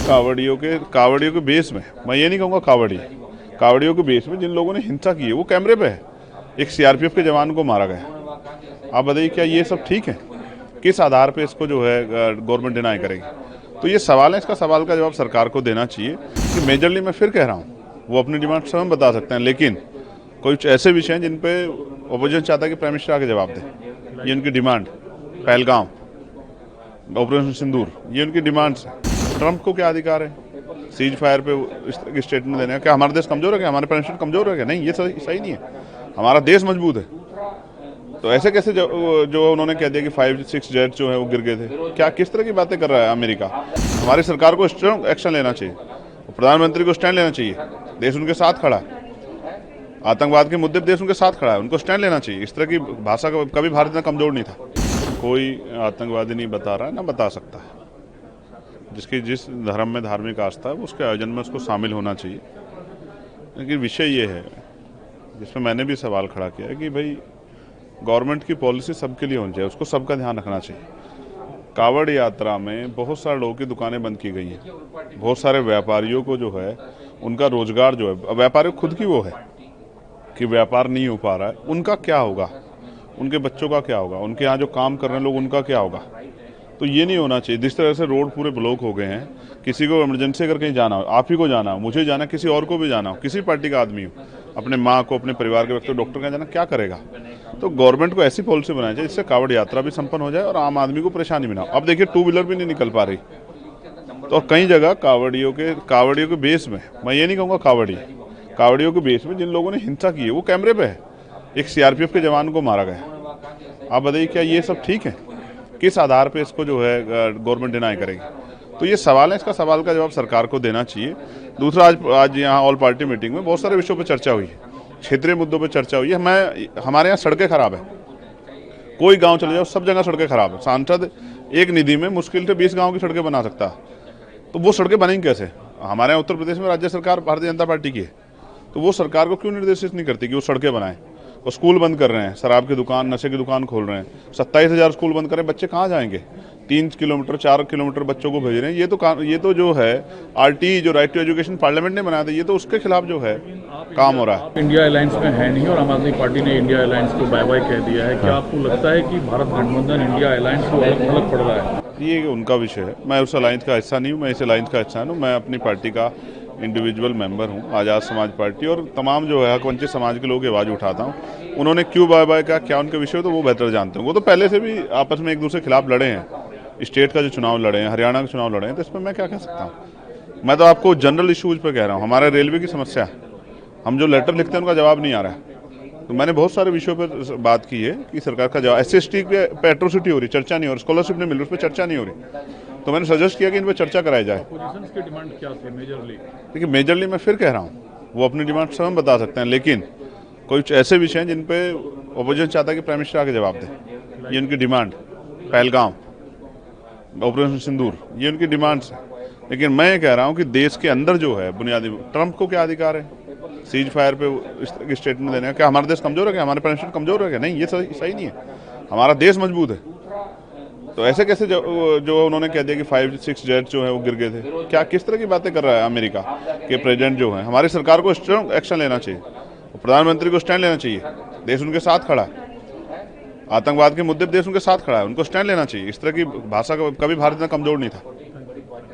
कावड़ियों के बेस में, मैं ये नहीं कहूँगा कावड़ियों के बेस में जिन लोगों ने हिंसा की है वो कैमरे पे है। एक सीआरपीएफ के जवान को मारा गया। आप बताइए क्या ये सब ठीक है? किस आधार पे इसको जो है गवर्नमेंट डिनाई करेगी? तो ये सवाल है, इसका सवाल का जवाब सरकार को देना चाहिए कि मेजरली मैं फिर कह रहा हूँ वो अपनी डिमांड स्वयं बता सकते हैं, लेकिन कुछ ऐसे विषय हैं जिन पे अपोजिशन चाहता है कि प्राइम मिनिस्टर आके जवाब दे। ये उनकी डिमांड, पहलगाम, ऑपरेशन सिंदूर, ये उनकी डिमांड्स हैं। ट्रंप को क्या अधिकार है सीज फायर पे इस तरह की स्टेटमेंट देने का? क्या हमारा देश कमजोर है क्या? हमारे प्राइम मिनिस्टर कमजोर है क्या? नहीं, ये सही नहीं है। हमारा देश मजबूत है। तो ऐसे कैसे जो उन्होंने कह दिया कि 5-6 जेट जो है वो गिर गए थे? क्या किस तरह की बातें कर रहा है अमेरिका? हमारी सरकार को स्ट्रांग एक्शन लेना चाहिए, प्रधानमंत्री को स्टैंड लेना चाहिए। देश उनके साथ खड़ा है, आतंकवाद के मुद्दे पर देश उनके साथ खड़ा है, उनको स्टैंड लेना चाहिए। इस तरह की भाषा का कभी भारत इतना कमजोर नहीं था। कोई आतंकवादी नहीं बता रहा है, ना बता सकता है। जिसकी जिस धर्म में धार्मिक आस्था है उसके आयोजन में उसको शामिल होना चाहिए। लेकिन विषय ये है जिसमें मैंने भी सवाल खड़ा किया है कि भाई गवर्नमेंट की पॉलिसी सबके लिए होनी चाहिए, उसको सबका ध्यान रखना चाहिए। कावड़ यात्रा में बहुत सारे लोगों की दुकानें बंद की गई हैं, बहुत सारे व्यापारियों को जो है उनका रोजगार जो है, व्यापारी खुद की वो है कि व्यापार नहीं हो पा रहा है, उनका क्या होगा? उनके बच्चों का क्या होगा? उनके यहाँ जो काम कर रहे हैं लोग, उनका क्या होगा? तो ये नहीं होना चाहिए। जिस तरह से रोड पूरे ब्लॉक हो गए हैं, किसी को इमरजेंसी अगर कहीं जाना हो, आप ही को जाना हो, मुझे जाना, किसी और को भी जाना हो, किसी पार्टी का आदमी हो, अपने माँ को, अपने परिवार के व्यक्ति को डॉक्टर के जाना, क्या करेगा? तो गवर्नमेंट को ऐसी पॉलिसी बनानी चाहिए जिससे कावड़ यात्रा भी संपन्न हो जाए और आम आदमी को परेशानी भी ना हो। अब देखिए 2 व्हीलर भी नहीं निकल पा रही, तो कई जगह कावड़ियों के बेस में, मैं ये नहीं कहूँगा कावड़ियों के बेस में जिन लोगों ने हिंसा की है वो कैमरे पे है। एक सीआरपीएफ के जवान को मारा गया। आप बताइए क्या ये सब ठीक है? किस आधार पे इसको जो है गवर्नमेंट डिनाई करेगी? तो ये सवाल है, इसका सवाल का जवाब सरकार को देना चाहिए। दूसरा, आज यहाँ ऑल पार्टी मीटिंग में बहुत सारे विषयों पर चर्चा हुई है, क्षेत्रीय मुद्दों पर चर्चा हुई है। हमारे यहाँ सड़कें खराब है, कोई गांव चले जाओ सब जगह सड़कें खराब है। सांसद एक निधि में मुश्किल से 20 गाँव की सड़कें बना सकता है, तो वो सड़कें बनेंगी कैसे? हमारे यहाँ उत्तर प्रदेश में राज्य सरकार भारतीय जनता पार्टी की है, तो वो सरकार को क्यों निर्देशित नहीं करती कि वो सड़कें बनाएं? और स्कूल बंद कर रहे हैं, शराब की दुकान, नशे की दुकान खोल रहे हैं, 27,000 स्कूल बंद कर रहे हैं, बच्चे कहाँ जाएंगे? 3 किलोमीटर 4 किलोमीटर बच्चों को भेज रहे हैं। ये तो जो है आरटी, जो राइट टू एजुकेशन पार्लियामेंट ने बनाया था, ये तो उसके खिलाफ जो है काम हो रहा है। इंडिया अलायंस में है नहीं और आम आदमी पार्टी ने इंडिया अलायंस को बाय बाय कह दिया है। क्या आपको लगता है कि भारत गठबंधन इंडिया अलायंस को अलग पड़ रहा है? ये उनका विषय है, मैं उस अलायंस का हिस्सा नहीं हूँ, मैं इस अलायंस का हिस्सा हूँ। मैं अपनी पार्टी का इंडिविजुअल मेंबर हूँ, आज़ाद समाज पार्टी, और तमाम जो है हकवंचित समाज के लोगों की आवाज़ उठाता हूँ। उन्होंने क्यों बाय बाय का, क्या उनके विषय, तो वो बेहतर जानते हैं। वो तो पहले से भी आपस में एक दूसरे के खिलाफ लड़े हैं, स्टेट का जो चुनाव लड़े हैं, हरियाणा का चुनाव लड़े हैं, तो इस पर मैं क्या कह सकता हूँ? मैं तो आपको जनरल इशूज़ पर कह रहा हूँ। हमारे रेलवे की समस्या, हम जो लेटर लिखते हैं उनका जवाब नहीं आ रहा है। तो मैंने बहुत सारे विषयों पर बात की है कि सरकार का जवाब, SC/ST पे एट्रोसिटी हो रही, चर्चा नहीं हो रही, स्कॉलरशिप नहीं मिल रही, उस पर चर्चा नहीं हो रही। तो मैंने सजेस्ट किया कि इन पर चर्चा कराई जाए। अपोजिशन की डिमांड क्या थी मेजरली? देखिए मेजरली मैं फिर कह रहा हूँ वो अपनी डिमांड स्वयं बता सकते हैं, लेकिन कुछ ऐसे विषय हैं जिन पे अपोजिशन चाहता है कि प्राइम मिनिस्टर आके जवाब दे। ये उनकी डिमांड, पहलगाम, ऑपरेशन सिंदूर, ये उनकी डिमांड्स हैं। लेकिन मैं ये कह रहा हूँ कि देश के अंदर जो है बुनियादी, ट्रंप को क्या अधिकार है सीज फायर पे इस तरह की स्टेटमेंट देने का? क्या हमारा देश कमजोर है क्या? हमारे प्राइम मिनिस्टर कमजोर है क्या? नहीं, ये सही नहीं है। हमारा देश मजबूत है। तो ऐसे कैसे जो उन्होंने कह दिया कि 5-6 जेट जो है वो गिर गए थे? क्या किस तरह की बातें कर रहा है अमेरिका के प्रेसिडेंट जो है? हमारी सरकार को स्ट्रांग एक्शन लेना चाहिए, प्रधानमंत्री को स्टैंड लेना चाहिए। देश उनके साथ खड़ा है, आतंकवाद के मुद्दे पर देश उनके साथ खड़ा है, उनको स्टैंड लेना चाहिए। इस तरह की भाषा का कभी भारत इतना कमजोर नहीं था।